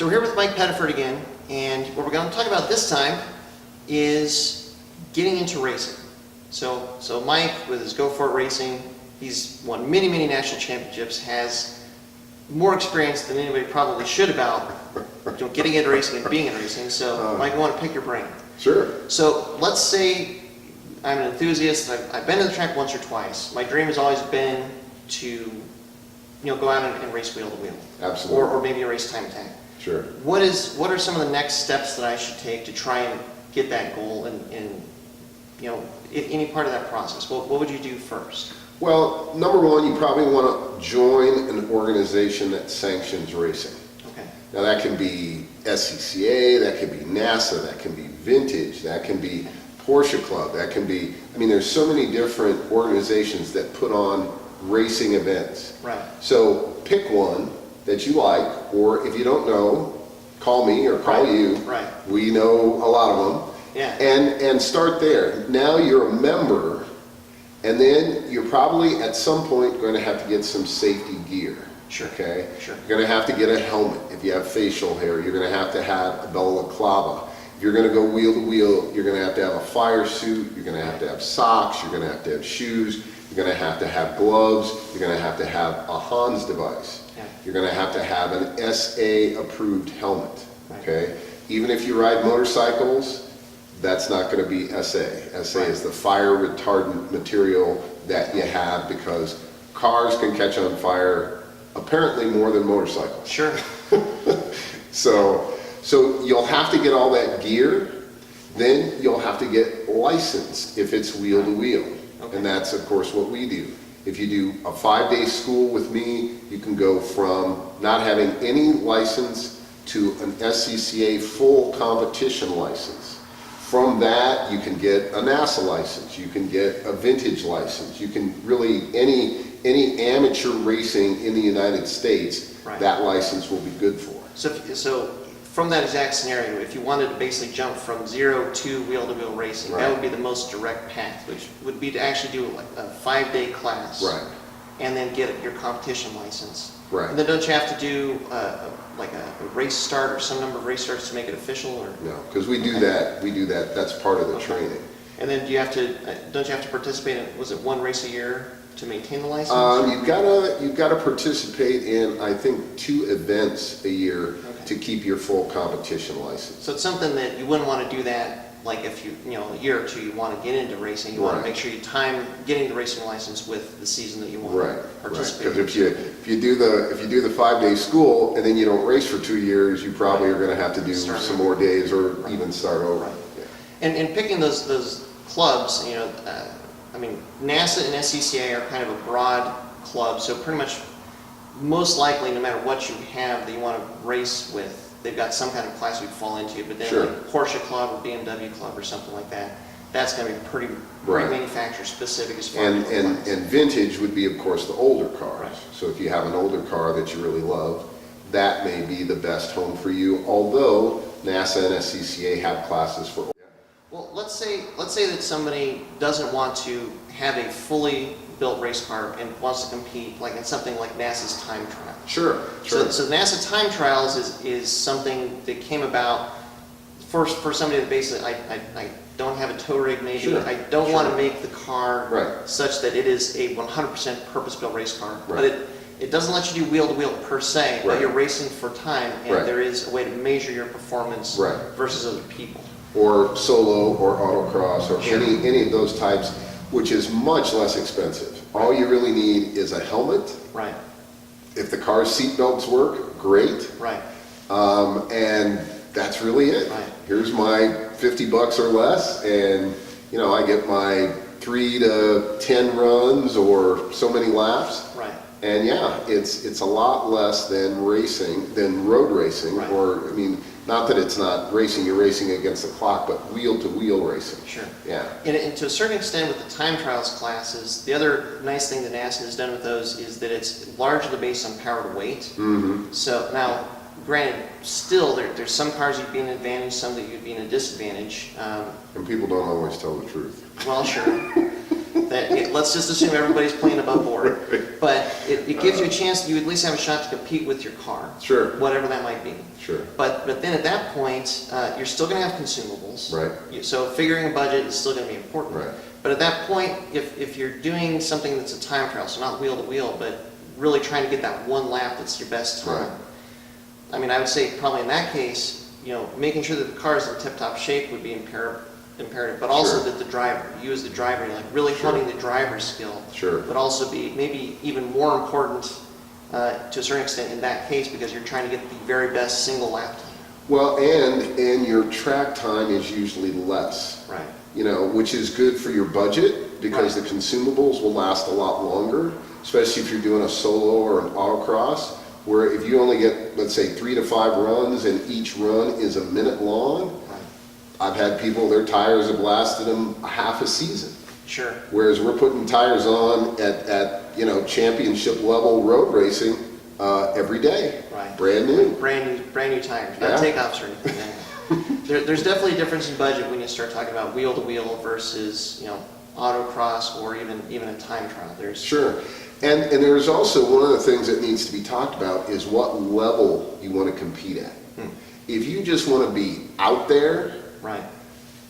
So we're here with Mike Pettiford again, and what we're going to talk about this time is getting into racing. So Mike, with his Go For It Racing, he's won many, many national championships, has more experience than anybody probably should about getting into racing and being in racing. So Mike, I want to pick your brain. Sure. So let's say I'm an enthusiast. I've been to the track once or twice. My dream has always been to go out and race wheel to wheel. Absolutely. Or maybe a race time attack. Sure. What are some of the next steps that I should take to try and get that goal in any part of that process? What would you do first? Well, number one, you probably want to join an organization that sanctions racing. Okay. Now that can be SCCA, that can be NASA, that can be Vintage, that can be Porsche Club, that can be, there's so many different organizations that put on racing events. Right. So pick one that you like, or if you don't know, call me or call you. Right. We know a lot of them. Yeah. And start there. Now you're a member, and then you're probably at some point going to have to get some safety gear. Sure. Okay? Sure. You're going to have to get a helmet. If you have facial hair, you're going to have a balaclava. If you're going to go wheel to wheel, you're going to have a fire suit. You're going to have socks. You're going to have shoes. You're going to have gloves. You're going to have a Hans device. Yeah. You're going to have an SA approved helmet. Right. Okay? Even if you ride motorcycles, that's not going to be SA. SA Right. is the fire retardant material that you have because cars can catch on fire apparently more than motorcycles. Sure. So you'll have to get all that gear, then you'll have to get licensed if it's wheel to wheel. Okay. And that's of course what we do. If you do a 5-day school with me, you can go from not having any license to an SCCA full competition license. From that, you can get a NASA license, you can get a Vintage license, you can really, any amateur racing in the United States, Right. that license will be good for. So from that exact scenario, if you wanted to basically jump from 0 to wheel racing, Right. that would be the most direct path, which would be to actually do like a 5-day class. Right. And then get your competition license. Right. And then don't you have to do like a race start or some number of race starts to make it official? Or? No, because we do that, that's part of the training. And then don't you have to participate in, was it one race a year to maintain the license? You've gotta participate in, I think, 2 events a year to keep your full competition license. So it's something that you wouldn't want to do that, like if a year or two you want to get into racing, you want to Right. make sure you time getting the racing license with the season that you want to participate in. Because if you do the 5-day school and then you don't race for 2 years, you probably are going to have to do some more days or even start over. Right. Yeah. And picking those clubs, NASA and SCCA are kind of a broad club, so pretty much most likely no matter what you have that you want to race with, they've got some kind of class you'd fall into, but then Sure. like Porsche Club or BMW Club or something like that, that's going to be pretty Right. manufacturer specific as far as And Vintage would be, of course, the older cars. Right. So if you have an older car that you really love, that may be the best home for you, although NASA and SCCA have classes for. Well, let's say that somebody doesn't want to have a fully built race car and wants to compete like in something like NASA's time trial. Sure. So NASA time trials is something that came about for somebody that basically I don't have a tow rig maybe. Sure. I don't want to make the car Right. such that it is a 100% purpose-built race car. Right. But it doesn't let you do wheel-to-wheel per se, but Right. you're racing for time and Right. there is a way to measure your performance Right. versus other people. Or solo or autocross or any of those types, which is much less expensive. All you really need is a helmet. Right, If the car's seat belts work, great. right, And that's really it. Right. Here's my $50 or less, and I get my 3 to 10 runs or so many laps. right. And yeah, it's a lot less than road racing, Right. or not that it's not racing, you're racing against the clock, but wheel-to-wheel racing. Sure. Yeah. And to a certain extent with the time trials classes, the other nice thing that NASA has done with those is that it's largely based on power to weight. Mm-hmm. So now, granted, still there's some cars you'd be in an advantage, some that you'd be in a disadvantage. And people don't always tell the truth. Well, sure. Let's just assume everybody's playing above board. But it gives you a chance, you at least have a shot to compete with your car. Sure. Whatever that might be. Sure. But then at that point, you're still going to have consumables. Right. So figuring a budget is still going to be important. Right. But at that point, if you're doing something that's a time trial, so not wheel to wheel, but really trying to get that one lap that's your best time. Right. I mean, I would say probably in that case, making sure that the car is in tip-top shape would be imperative, but also Sure. that the driver, you as the driver, like really Sure. honing the driver's skill. Sure. But also be maybe even more important to a certain extent in that case because you're trying to get the very best single lap time. Well, and your track time is usually less. Right. Which is good for your budget because Right. the consumables will last a lot longer, especially if you're doing a solo or an autocross, where if you only get, let's say, 3 to 5 runs and each run is a minute long, Right. I've had people, their tires have lasted them a half a season. Sure. Whereas we're putting tires on at championship level road racing every day. Right. Brand new. Brand new tires, no Yeah. takeoffs or anything. There's definitely a difference in budget when you start talking about wheel to wheel versus autocross or even a time trial. There's Sure. And there's also one of the things that needs to be talked about is what level you want to compete at. If you just want to be out there, right.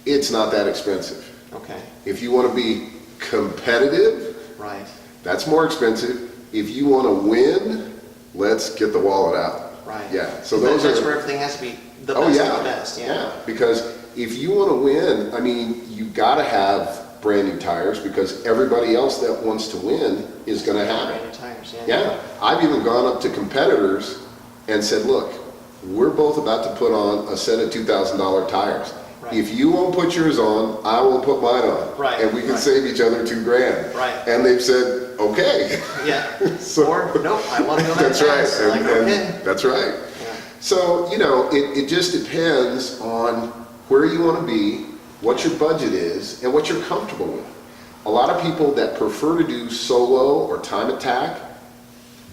it's not that expensive. Okay. If you want to be competitive, Right. that's more expensive. If you want to win, let's get the wallet out. Right. Yeah. So That's those are. where everything has to be the Oh best yeah. of the best. Yeah. Because if you want to win, I mean, you got to have brand new tires because everybody else that wants to win is going to have it. Brand new tires. Yeah. Yeah, I've even gone up to competitors and said, look, we're both about to put on a set of $2,000 tires. Right. If you won't put yours on, I won't put mine on. Right, And we can right. save each other $2,000. Right. And they've said, okay. Yeah. So- Or nope, I want to go that That's right. fast. Like, And okay. that's right. Yeah. So, it just depends on where you want to be, what your budget is, and what you're comfortable with. A lot of people that prefer to do solo or time attack,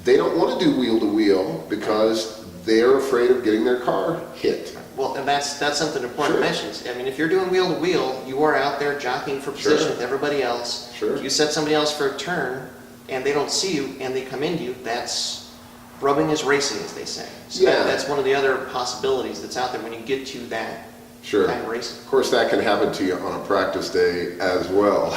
they don't want to do wheel to wheel because they're afraid of getting their car hit. Well, and that's something important Sure. to mention. I mean, if you're doing wheel to wheel, you are out there jockeying for position Sure. with everybody else. Sure. If you set somebody else for a turn and they don't see you and they come into you, that's rubbing is racing, as they say. So Yeah. that's one of the other possibilities that's out there when you get to that Sure. kind of racing. Of course, that can happen to you on a practice day as well.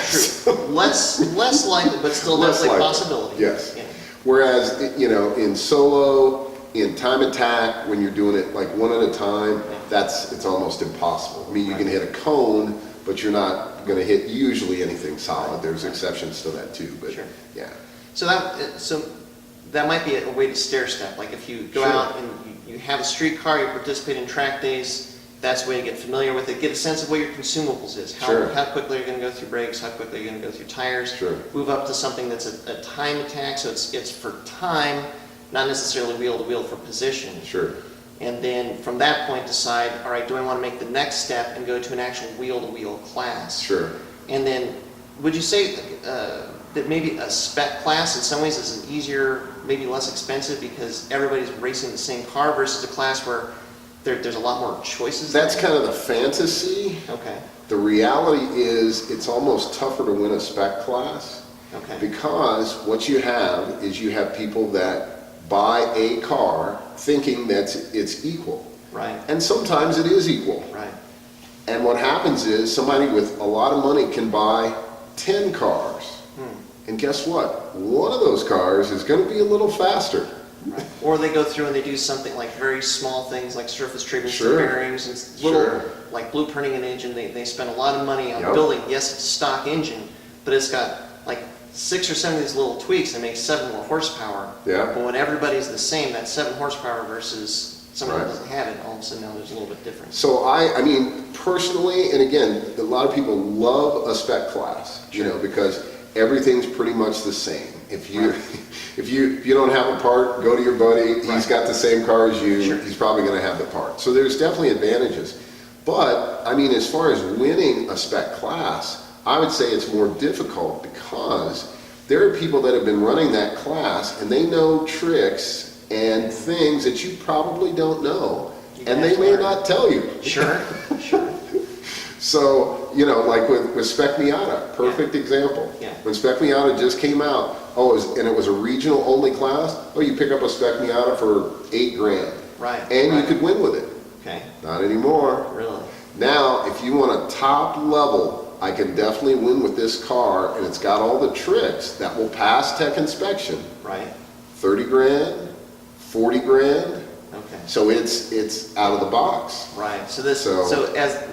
Less likely, but still Less definitely a likely. possibility. Yes. Yeah. Whereas, in solo, in time attack, when you're doing it like one at a time, it's almost impossible. I mean, you can hit a cone, but you're not going to hit usually anything solid. There's exceptions to that too, but Sure. yeah. So that might be a way to stair step. Like if you go Sure. out and you have a street car, you participate in track days, that's a way to get familiar with it, get a sense of what your consumables is. Sure. How quickly you're going to go through brakes, how quickly you're going to go through tires. Sure. Move up to something that's a time attack, so it's for time, not necessarily wheel to wheel for position. Sure. And then from that point decide, all right, do I want to make the next step and go to an actual wheel to wheel class? Sure. And then, would you say that maybe a spec class in some ways is an easier, maybe less expensive because everybody's racing the same car versus a class where there's a lot more choices? That's kind of the fantasy. Okay, The reality is it's almost tougher to win a spec class okay, because what you have is you have people that buy a car thinking that it's equal. right, And sometimes it is equal. right, And what happens is somebody with a lot of money can buy 10 cars. And guess what? One of those cars is going to be a little faster. right. Or they go through and they do something like very small things like surface treatments Sure. and bearings and little, Sure. like blueprinting an engine. They spend a lot of money on Yep. building. Yes, it's a stock engine, but it's got like 6 or 7 of these little tweaks that make 7 more horsepower. Yeah. But when everybody's the same, that 7 horsepower versus someone Right. who doesn't have it, all of a sudden now there's a little bit different. So I mean, personally, and again, a lot of people love a spec class, because everything's pretty much the same. If you, Right. if you don't have a part, go to your buddy. He's Right. got the same car as you. Sure. He's probably going to have the part. So there's definitely advantages. But I mean, as far as winning a spec class, I would say it's more difficult because there are people that have been running that class and they know tricks and things that you probably don't know, You can and they have to may learn. not tell you. Sure, sure. So, you know, like with Spec Miata, perfect example. Yeah. When Spec Miata just came out, and it was a regional only class, you pick up a Spec Miata for $8,000. Right. And right. you could win with it. Okay. Not anymore. Really? Now, if you want a top level, I can definitely win with this car, and it's got all the tricks that will pass tech inspection. Right. $30,000, $40,000. Okay. So it's out of the box. Right. So as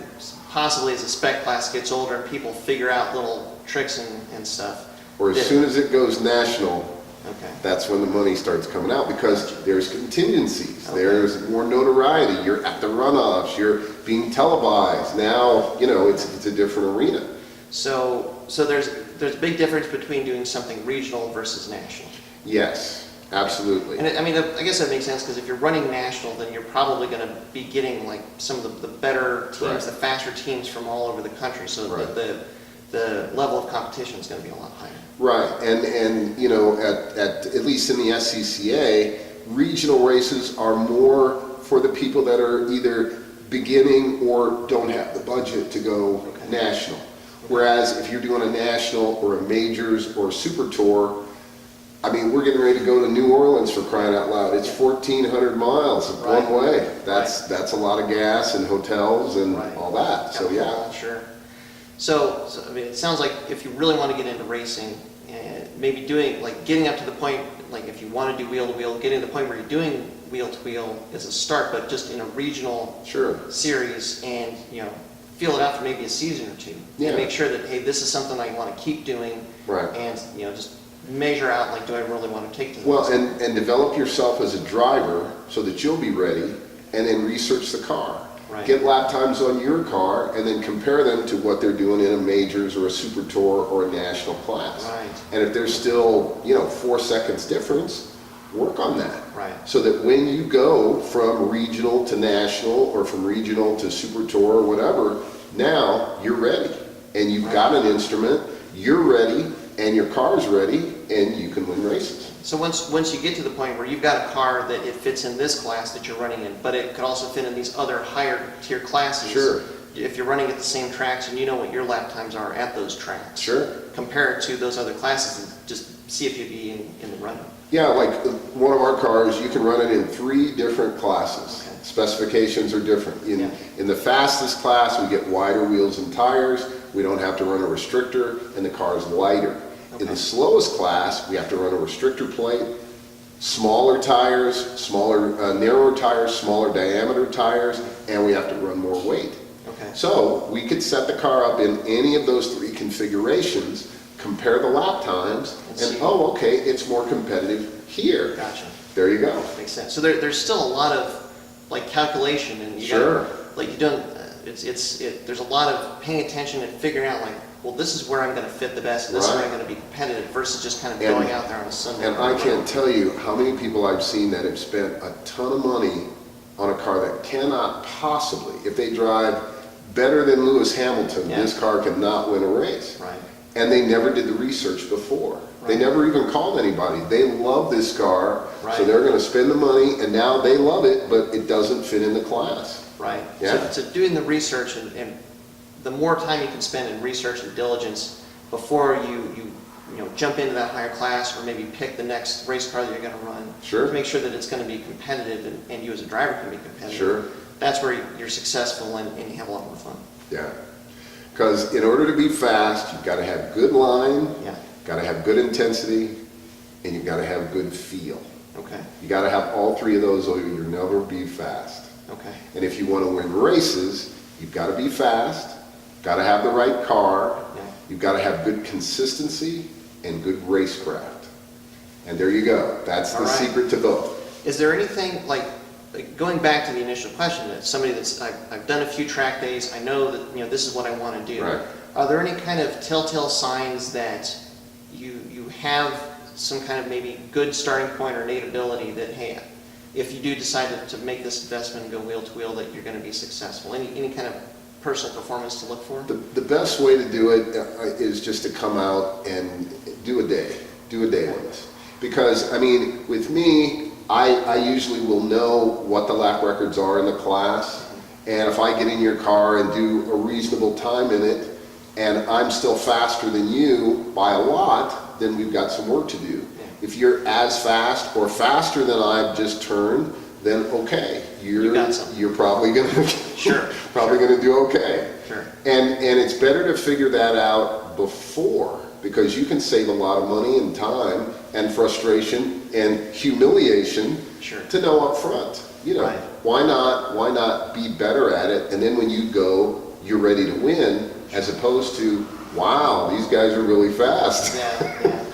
possibly as the spec class gets older and people figure out little tricks and stuff. Or as soon as it goes national, okay. that's when the money starts coming out, because there's contingencies, Okay. there's more notoriety, you're at the runoffs, you're being televised. Now, you know, it's a different arena. So there's a big difference between doing something regional versus national. Yes, absolutely. And I guess that makes sense, because if you're running national, then you're probably going to be getting like some of the better teams, Right. the faster teams from all over the country. So Right. the level of competition is going to be a lot higher. Right, and you know, at least in the SCCA, regional races are more for the people that are either beginning or don't have the budget to go Okay. national. Whereas if you're doing a national or a majors or a super tour, I mean, we're getting ready to go to New Orleans, for crying out loud. It's 1,400 miles Right. one way. That's a lot of gas and hotels and Right. all that. So yeah. Sure. So I mean, it sounds like if you really want to get into racing, maybe getting up to the point, like if you want to do wheel to wheel, getting to the point where you're doing wheel to wheel as a start, but just in a regional Sure. series, and feel it out for maybe a season or two, Yeah. and make sure that, hey, this is something I want to keep doing, Right. and just measure out, like, do I really want to take to this? Well, and develop yourself as a driver so that you'll be ready, and then research the car. Right. Get lap times on your car, and then compare them to what they're doing in a majors or a super tour or a national class. Right. And if there's still, 4 seconds difference, work on that. Right. So that when you go from regional to national, or from regional to super tour or whatever, now you're ready. And you've got an instrument, you're ready, and your car's ready, and you can win races. So once you get to the point where you've got a car that it fits in this class that you're running in, but it could also fit in these other higher tier classes. Sure. If you're running at the same tracks and you know what your lap times are at those tracks. Sure. Compare it to those other classes and just see if you'd be in the running. Yeah, like one of our cars, you can run it in 3 different classes. Okay. Specifications are different. Yeah. In the fastest class, we get wider wheels and tires. We don't have to run a restrictor, and the car is lighter. In Okay. the slowest class, we have to run a restrictor plate, smaller tires, narrower tires, smaller diameter tires, and we have to run more weight. Okay. So we could set the car up in any of those 3 configurations, compare the lap times, And and see. okay, it's more competitive here. Gotcha. There you go. Makes sense. So there's still a lot of like calculation, and you Sure. there's a lot of paying attention and figuring out, like, well, this is where I'm going to fit the best, and this is where Right. I'm going to be competitive, versus just kind of And- going out there on a Sunday. And I can't tell you how many people I've seen that have spent a ton of money on a car that cannot possibly, if they drive better than Lewis Hamilton, Yeah. this car cannot win a race. Right. And they never did the research before. They Right. never even called anybody. They love this car, so Right. they're going to spend the money, and now they love it, but it doesn't fit in the class. Right. Yeah. So doing the research, and the more time you can spend in research and diligence before you jump into that higher class, or maybe pick the next race car that you're going to run. Sure. To make sure that it's going to be competitive, and you as a driver can be competitive. Sure. That's where you're successful, and you have a lot more fun. Yeah. Because in order to be fast, you've got to have good line, Yeah. got to have good intensity, and you've got to have good feel. Okay. You got to have all 3 of those, or you'll never be fast. Okay. And if you want to win races, you've got to be fast, got to have the right car, Yeah. you've got to have good consistency and good racecraft. And there you go. That's the All right. secret to both. Is there anything, like going back to the initial question, that somebody I've done a few track days, I know that this is what I want to do. Right. Are there any kind of telltale signs that you have some kind of maybe good starting point or innate ability that, hey, if you do decide to make this investment and go wheel to wheel, that you're going to be successful? Any kind of personal performance to look for? The best way to do it is just to come out and do a day with us. Because, I mean, with me, I usually will know what the lap records are in the class, and if I get in your car and do a reasonable time in it, and I'm still faster than you by a lot, then we've got some work to do. If you're as fast or faster than I've just turned, then okay, you're probably gonna gonna do okay. Sure. And it's better to figure that out before, because you can save a lot of money and time and frustration and humiliation to know up front. You know, why not be better at it? And then when you go, you're ready to win, as opposed to, wow, these guys are really fast. Yeah.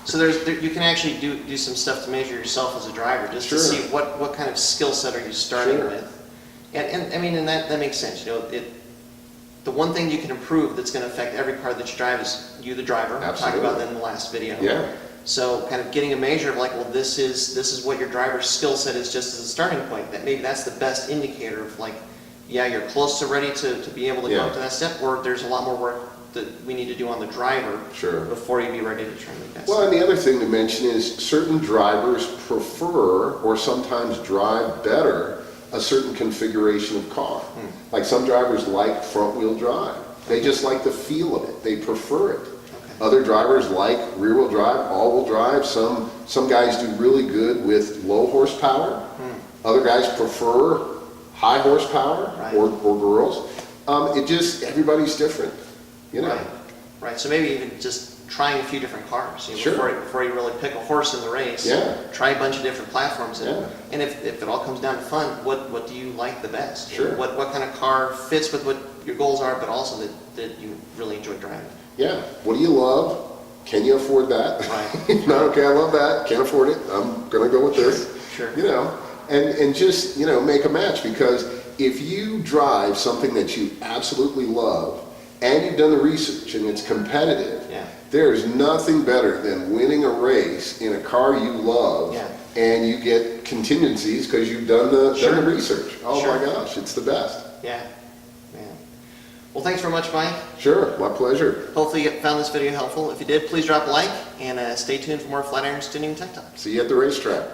So you can actually do some stuff to measure yourself as a driver, just to see what kind of skill set are you starting with. And I mean, and that makes sense. You know, the one thing you can improve that's going to affect every car that you drive is you, the driver. We talked about that in the last video. Yeah. So kind of getting a measure of like, well, this is what your driver's skill set is just as a starting point. That maybe that's the best indicator of like, yeah, you're close to ready to be able to go up to that step, or there's a lot more work that we need to do on the driver before you be ready to try and make that step. Well, and the other thing to mention is certain drivers prefer or sometimes drive better a certain configuration of car. Like some drivers like front-wheel drive. They just like the feel of it. They prefer it. Other drivers like rear-wheel drive, all-wheel drive. Some guys do really good with low horsepower. Other guys prefer high horsepower, or girls. Everybody's different, you know. Right. So maybe even just trying a few different cars, you know, before you really pick a horse in the race. Try a bunch of different platforms, and if it all comes down to fun, what do you like the best? What kind of car fits with what your goals are, but also that you really enjoy driving. Yeah. What do you love? Can you afford that? Not okay. I love that. Can't afford it. I'm gonna go with this. You know. And just, you know, make a match, because if you drive something that you absolutely love and you've done the research and it's competitive, there's nothing better than winning a race in a car you love and you get contingencies because you've done the research. Oh my gosh, it's the best. Yeah. Well, thanks very much, Mike. Sure, my pleasure. Hopefully you found this video helpful. If you did, please drop a like and stay tuned for more Flatirons tuning tech talk. See you at the racetrack.